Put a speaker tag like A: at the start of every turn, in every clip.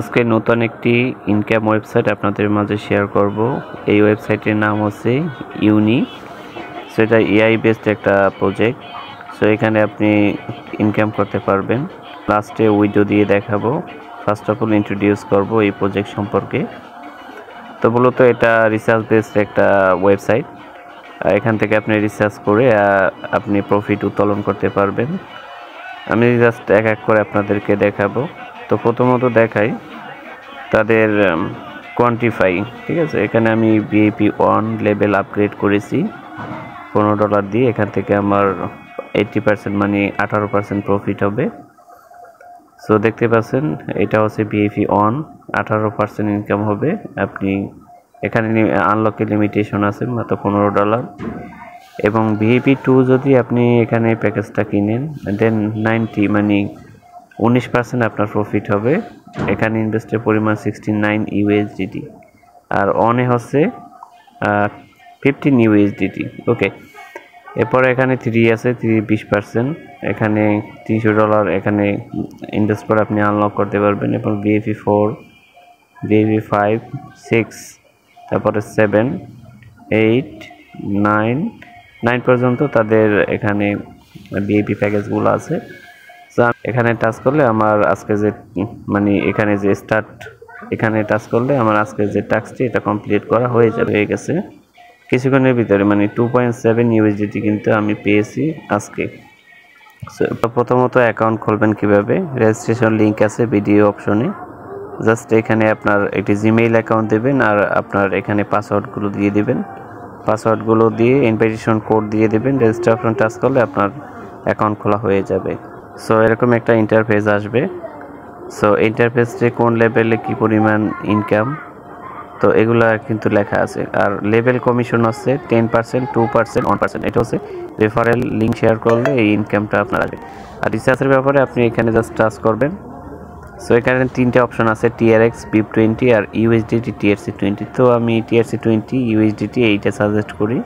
A: আজকে নতুন একটি ইনকাম ওয়েবসাইট আপনাদের মাঝে শেয়ার করব। এই ওয়েবসাইটের নাম হচ্ছে ইউনি। সো এটা এআই বেসড একটা প্রজেক্ট। সো এখানে আপনি ইনকাম করতে পারবেন। লাস্টে উইডিও দিয়ে দেখাবো। ফার্স্ট অফ অল ইন্ট্রোডিউস করব এই প্রজেক্ট সম্পর্কে। তো মূলত এটা রিসার্চ বেসড একটা ওয়েবসাইট। এখান থেকে আপনি রিসার্চ করে আপনি প্রফিট উত্তোলন করতে পারবেন। আমি জাস্ট এক এক করে আপনাদেরকে দেখাবো। তো প্রথমত দেখাই তাদের কোয়ান্টিফাই, ঠিক আছে। এখানে আমি ভিআইপি 1 লেভেল আপগ্রেড করেছি $15 দিয়ে। এখান থেকে আমার 80% মানে 18% প্রফিট হবে। সো দেখতে পাচ্ছেন এটা হচ্ছে ভিআইপি 1, 18% ইনকাম হবে। আপনি এখানে আনলকের লিমিটেশন আছে মাত্র $15। এবং ভিআইপি 2 যদি আপনি এখানে প্যাকেজটা কিনেন দেন 90 মানে 19% আপনার প্রফিট হবে। এখানে ইনভেস্টের পরিমাণ 69 ইউএসডিটি আর অনে হচ্ছে 15 ইউএসডিটি। ওকে, এরপরে এখানে 3 আছে, 20%। এখানে $300 এখানে ইনভেস্ট করে আপনি আনলক করতে পারবেন। এবং ভিআইপি 4, ভিআইপি 5, 6, তারপরে 7, 8, 9 পর্যন্ত তাদের এখানে ভিআইপি প্যাকেজগুলো আছে। এখানে টাচ করলে আমার আজকে যে মানে এখানে যে স্টার্ট এখানে টাচ করলে আমার আজকে যে টাস্কটি এটা কমপ্লিট করা হয়ে গেছে কিছুক্ষণের ভিতরে। মানে 2.7 ইউএসডিটি কিন্তু আমি পেয়েছি আজকে। প্রথমত অ্যাকাউন্ট খুলবেন কিভাবে, রেজিস্ট্রেশন লিংক আছে ভিডিও অপশনে। জাস্ট এখানে আপনার একটি জিমেইল অ্যাকাউন্ট দেবেন আর আপনার এখানে পাসওয়ার্ডগুলো দিয়ে দিবেন। পাসওয়ার্ডগুলো দিয়ে ইনভাইটেশন কোড দিয়ে দিবেন। রেজিস্টার অপশন টাচ করলে আপনার অ্যাকাউন্ট খোলা হয়ে যাবে। সো এরকম একটা ইন্টারফেস আসবে। সো ইন্টারফেসে কোন লেভেলে কি পরিমাণ ইনকাম তো এগুলা কিন্তু লেখা আছে। আর লেভেল কমিশন হচ্ছে 10%, 2%, 1%। এটা হচ্ছে রেফারেল লিঙ্ক শেয়ার করলে এই ইনকামটা আপনার আসবে। আর রিসার্চের ব্যাপারে আপনি এখানে জাস্ট টাচ করবেন। সো এখানে 3টে অপশন আছে, টিআরএক্স, BIP20 আর ইউএসডিটি TRC20। তো আমি TRC20 ইউএসডিটি এইটা সাজেস্ট করি।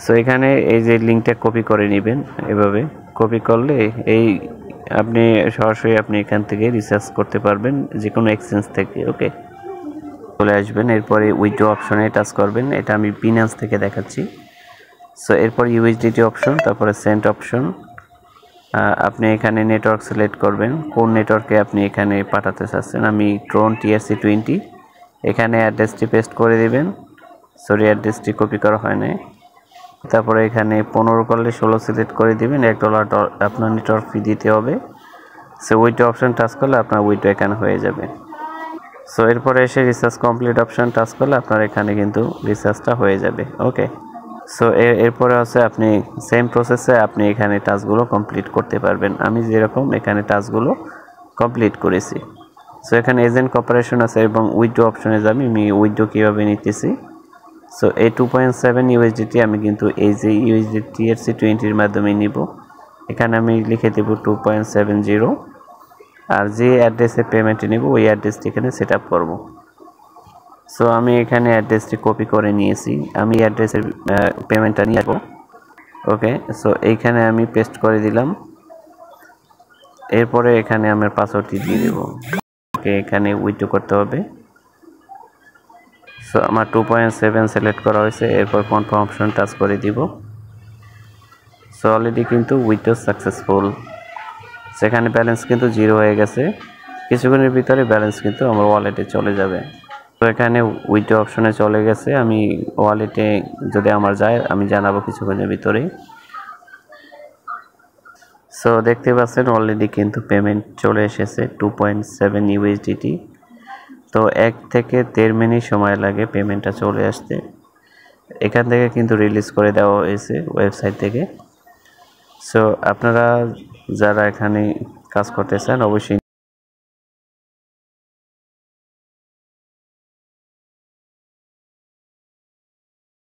A: সো এখানে এই যে লিঙ্কটা কপি করে নেবেন। এভাবে কপি করলে এই আপনি সরাসরি আপনি এখান থেকে রিসার্চ করতে পারবেন যে কোনো এক্সচেঞ্জ থেকে। ওকে, চলে আসবেন। এরপরে উইথড্র অপশনে টাচ করবেন। এটা আমি বিনান্স থেকে দেখাচ্ছি। সো এরপর ইউএসডিটি অপশন, তারপরে সেন্ট অপশন। আপনি এখানে নেটওয়ার্ক সিলেক্ট করবেন, কোন নেটওয়ার্কে আপনি এখানে পাঠাতে চাচ্ছেন। আমি ট্রন TRC20। এখানে অ্যাড্রেসটি পেস্ট করে দিবেন। সরি, অ্যাড্রেসটি কপি করা হয় না। তারপরে এখানে 15 করলে 16 সিলেক্ট করে দিবেন। $1 আপনার নেটওয়ার্ক ফি দিতে হবে। সো উইথড্র অপশন টাচ করলে আপনার উইথড্র এখানে হয়ে যাবে। সো এরপরে এসে রিসার্চ কমপ্লিট অপশন টাচ করলে আপনার এখানে কিন্তু রিসার্চটা হয়ে যাবে। ওকে, সো এরপরে আছে আপনি সেম প্রসেসে আপনি এখানে টাস্কগুলো কমপ্লিট করতে পারবেন। আমি যেরকম এখানে টাস্কগুলো কমপ্লিট করেছি। সো এখানে এজেন্ট কপারেশন আছে এবং উইথড্র অপশনে যাবে। আমি উইথড্র কীভাবে নিতেছি। সো এই 2.7 ইউএসডিটি আমি কিন্তু এই যে ইউএসডি TRC20 মাধ্যমে নিব। এখানে আমি লিখে দেব 2.70 আর যে অ্যাড্রেসে পেমেন্ট নেব ওই অ্যাড্রেসটি এখানে সেট আপ করবো। সো আমি এখানে অ্যাড্রেসটি কপি করে নিয়েছি। আমি অ্যাড্রেসের পেমেন্টটা নিয়ে আসবো। ওকে, সো এইখানে আমি পেস্ট করে দিলাম। এরপরে এখানে আমার পাসওয়ার্ডটি দিয়ে দেব। ওকে, এখানে উইথড্র করতে হবে। সো আমার 2.7 সিলেক্ট করা হয়েছে। এরপর কনফার্ম অপশন টাচ করে দিব। সো অলরেডি কিন্তু উইথড্র সাকসেসফুল। সেখানে ব্যালেন্স কিন্তু 0 হয়ে গেছে। কিছুক্ষণের ভিতরে ব্যালেন্স কিন্তু আমার ওয়ালেটে চলে যাবে। তো এখানে উইথড্র অপশনে চলে গেছে। আমি ওয়ালেটে যদি আমার যায় আমি জানাবো কিছুক্ষণের ভিতরেই। সো দেখতে পাচ্ছেন অলরেডি কিন্তু পেমেন্ট চলে এসেছে 2.7 ইউএসডিটি। তো 1 থেকে 1.5 মিনিট সময় লাগে পেমেন্টটা চলে আসতে। এখান থেকে কিন্তু রিলিজ করে দেওয়া হয়েছে ওয়েবসাইট থেকে। সো আপনারা যারা এখানে কাজ করতে চান অবশ্যই